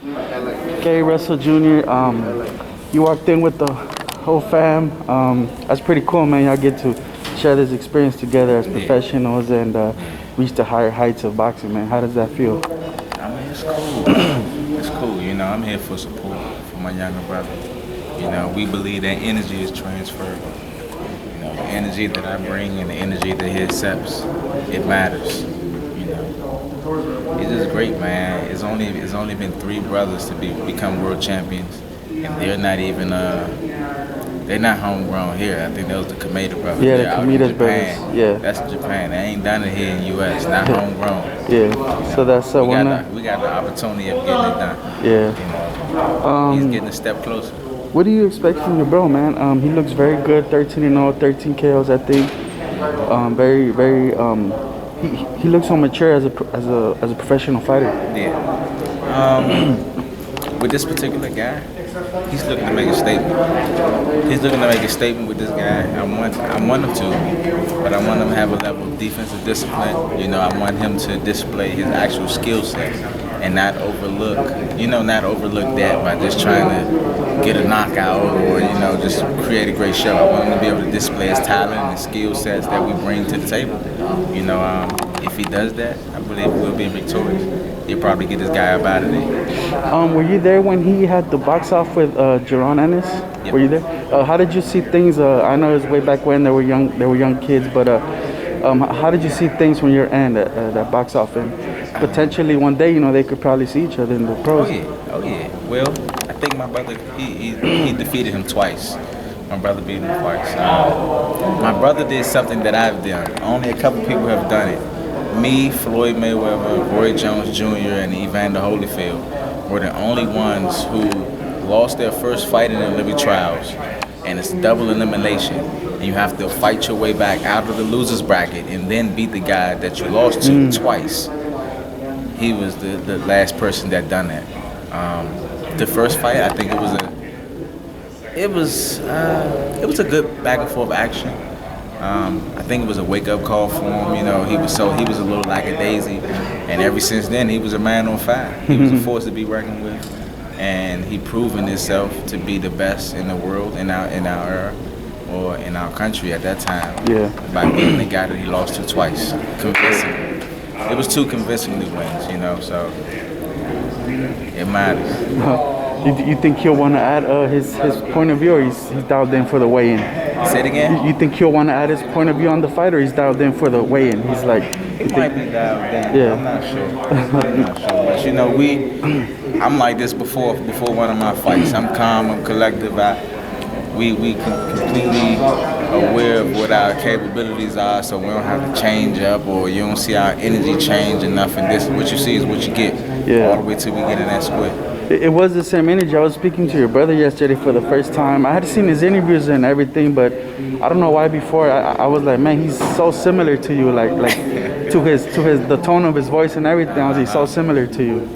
Gary Russell Jr., you walked in with the whole fam. That's pretty cool, man. Y'all get to share this experience together as professionals and reach the higher heights of boxing, man. How does that feel? I mean, it's cool. It's cool. You know, I'm here for support for my younger brother. You know, we believe that energy is transferable. You know, the energy that I bring and the energy that he accepts, it matters. You know, it's just great, man. It's only been 3 brothers to become world champions, and they're not even they're not homegrown here. I think that was the Kameda brothers. Yeah, the Kameda brothers. Yeah, that's Japan. They ain't done it here in the U.S. Not homegrown. Yeah, so that's we got the opportunity of getting it done. Yeah, you know, he's getting a step closer. What do you expect from your bro, man? He looks very good, 13-0, 13 KOs, I think. Very. He looks so mature as a professional fighter. Yeah. With this particular guy, he's looking to make a statement. He's looking to make a statement with this guy. I want him to, but I want him to have a level of defensive discipline. You know, I want him to display his actual skill set and not overlook that by just trying to get a knockout or, you know, just create a great show. I want him to be able to display his talent and skill sets that we bring to the table. You know, if he does that, I believe we'll be victorious. He'll probably get this guy up out of there. Were you there when he had the box off with Jaron Ennis? Yep. Were you there? How did you see things? I know it was way back when they were young kids, but how did you see things from your end at that box off? And potentially one day, you know, they could probably see each other in the pros. Oh yeah. Well, I think my brother he defeated him twice. My brother beat him twice. My brother did something that I've done. Only a couple people have done it. Me, Floyd Mayweather, Roy Jones Jr., and Evander Holyfield were the only ones who lost their first fight in the Olympic trials, and it's double elimination. And you have to fight your way back out of the loser's bracket and then beat the guy that you lost to twice. He was the last person that done that. The first fight, I think it was a good back and forth action. I think it was a wake-up call for him. You know, he was a little lackadaisy, and ever since then he was a man on fire. He was a force to be reckoned with, and he proven himself to be the best in the world in our era, or in our country at that time. Yeah. By beating the guy that he lost to twice, convincingly. It was 2 convincingly wins, you know. So it matters. You think he'll want to add his point of view, or he's dialed in for the weigh-in? Say it again? You think he'll want to add his point of view on the fight, or he's dialed in for the weigh-in? He's like... He might be dialed in. Yeah. I'm not sure. But you know, I'm like this before one of my fights. I'm calm, I'm collective. We completely aware of what our capabilities are, so we don't have to change up, or you don't see our energy change enough, and this what you see is what you get. All the way till we get in that split. It was the same energy. I was speaking to your brother yesterday for the first time. I had seen his interviews and everything, but I don't know why before I was like, man, he's so similar to you, like to the tone of his voice and everything. I was like, so similar to you.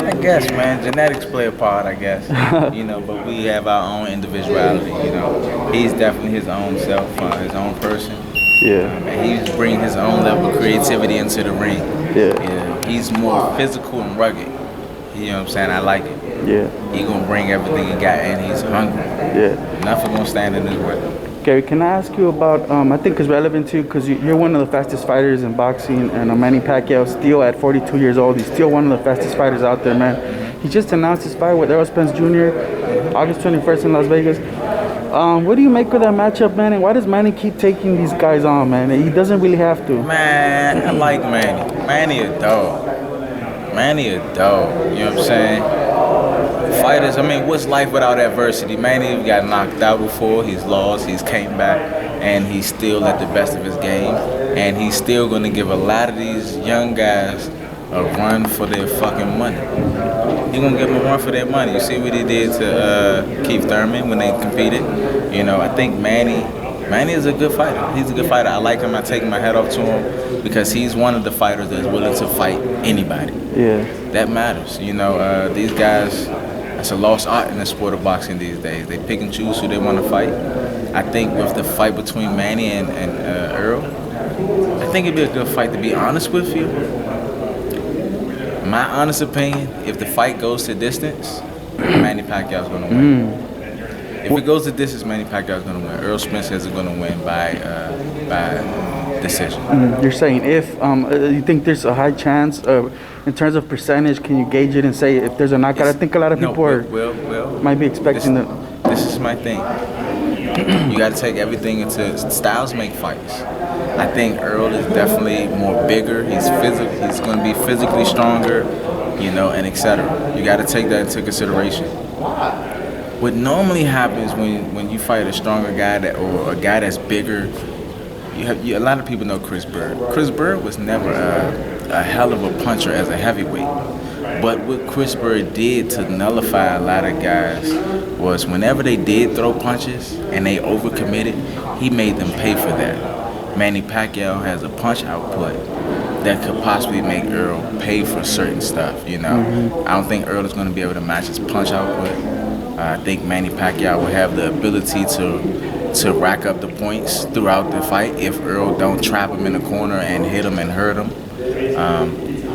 I guess, man, genetics play a part, I guess. You know, but we have our own individuality. You know, he's definitely his own self, his own person. Yeah. And he's bringing his own level of creativity into the ring. Yeah. He's more physical and rugged. You know what I'm saying? I like it. Yeah. He gonna bring everything he got, and he's hungry. Yeah. Nothing gonna stand in his way. Gary, can I ask you about? I think it's relevant to you because you're one of the fastest fighters in boxing, and Manny Pacquiao still at 42 years old. He's still one of the fastest fighters out there, man. He just announced his fight with Spence Jr. August 21st in Las Vegas. What do you make of that matchup, man? And why does Manny keep taking these guys on, man? He doesn't really have to. Man, I like Manny. Manny a dog. Manny a dog, you know what I'm saying? Fighters, I mean, what's life without adversity? Manny got knocked out before, he's lost, he's came back, and he's still at the best of his game. And he's still gonna give a lot of these young guys a run for their fucking money. He's gonna give them a run for their money. You see what he did to Keith Thurman when they competed? You know, I think Manny is a good fighter. He's a good fighter. I like him. I take my hat off to him because he's one of the fighters that's willing to fight anybody. Yeah. That matters. You know, these guys, it's a lost art in the sport of boxing these days. They pick and choose who they want to fight. I think with the fight between Manny and Earl, I think it'd be a good fight, to be honest with you. My honest opinion, if the fight goes to distance, Manny Pacquiao's going to win. If it goes to distance, Manny Pacquiao's going to win. Earl Spence is going to win by decision. You're saying if you think there's a high chance in terms of percentage, can you gauge it and say if there's a knockout? I think a lot of people might be expecting that. This is my thing. You got to take everything into styles make fights. I think Earl is definitely more bigger. He's He's going to be physically stronger, and etc. You got to take that into consideration. What normally happens when you fight a stronger guy or a guy that's bigger, a lot of people know Chris Bird. Chris Bird was never a hell of a puncher as a heavyweight. But what Chris Bird did to nullify a lot of guys was whenever they did throw punches and they overcommitted, he made them pay for that. Manny Pacquiao has a punch output that could possibly make Earl pay for certain stuff, I don't think Earl is going to be able to match his punch output. I think Manny Pacquiao will have the ability to rack up the points throughout the fight if Earl don't trap him in the corner and hit him and hurt him.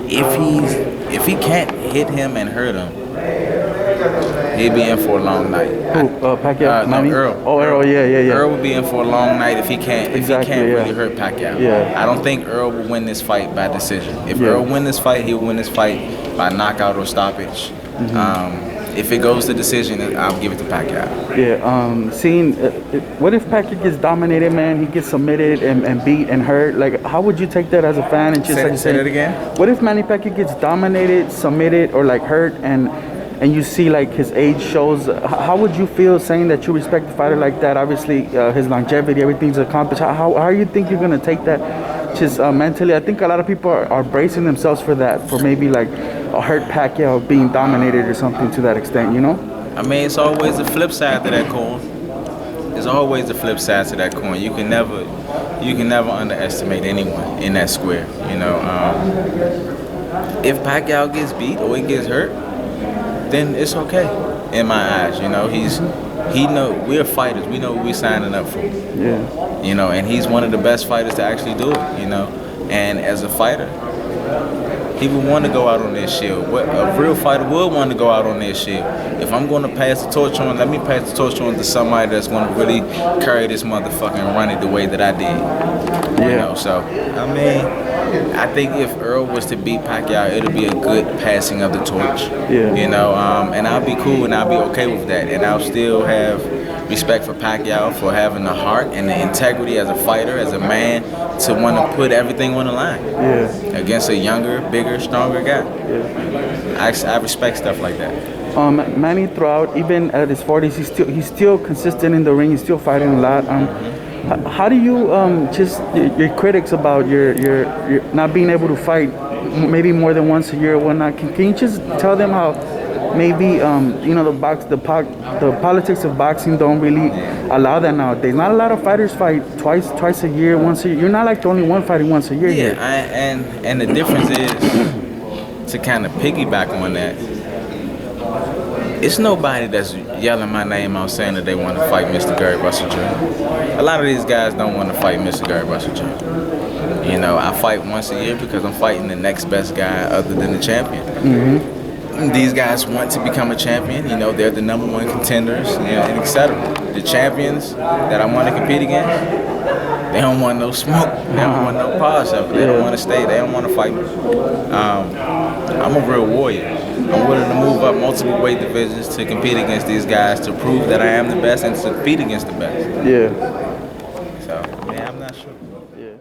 If he can't hit him and hurt him, he'd be in for a long night. Who? Pacquiao? No, Earl. Oh, Earl, yeah. Earl would be in for a long night if he can't really hurt Pacquiao. Yeah. I don't think Earl will win this fight by decision. If Earl win this fight, he'll win this fight by knockout or stoppage. If it goes to decision, I'll give it to Pacquiao. What if Pacquiao gets dominated, man? He gets submitted and beat and hurt. Like, how would you take that as a fan? And just say that again. What if Manny Pacquiao gets dominated, submitted, or like hurt, and you see like his age shows? How would you feel saying that you respect a fighter like that? Obviously, his longevity, everything's accomplished. How you think you're gonna take that? Just mentally, I think a lot of people are bracing themselves for that, for maybe like a hurt Pacquiao being dominated or something to that extent, I mean, it's always the flip side to that coin. There's always the flip side to that coin. You can never underestimate anyone in that square. If Pacquiao gets beat or he gets hurt, then it's okay in my eyes. We're fighters. We know what we're signing up for. Yeah. And he's one of the best fighters to actually do it. And as a fighter, he would want to go out on their shield. A real fighter would want to go out on their shield. If I'm going to pass the torch on, let me pass the torch on to somebody that's going to really carry this motherfucker and run it the way that I did. So, I mean, I think if Earl was to beat Pacquiao, it'll be a good passing of the torch. Yeah. And I'll be cool and I'll be okay with that. And I'll still have respect for Pacquiao for having the heart and the integrity as a fighter, as a man, to want to put everything on the line against a younger, bigger, stronger guy. I respect stuff like that. Manny, throughout, even at his 40s, he's still consistent in the ring. He's still fighting a lot. How do you just your critics about your not being able to fight maybe more than once a year or whatnot? Can you just tell them how maybe the politics of boxing don't really allow that nowadays? Not a lot of fighters fight twice a year, once a year. You're not like the only one fighting once a year. And the difference is, to kind of piggyback on that, it's nobody that's yelling my name out saying that they want to fight Mr. Gary Russell Jr. A lot of these guys don't want to fight Mr. Gary Russell Jr. I fight once a year because I'm fighting the next best guy other than the champion. These guys want to become a champion. They're the #1 contenders, and etc. The champions that I want to compete against, they don't want no smoke. They don't want no polish up. They don't want to stay. They don't want to fight me. I'm a real warrior. I'm willing to move up multiple weight divisions to compete against these guys, to prove that I am the best and to compete against the best. Yeah. So, I'm not sure. Yeah.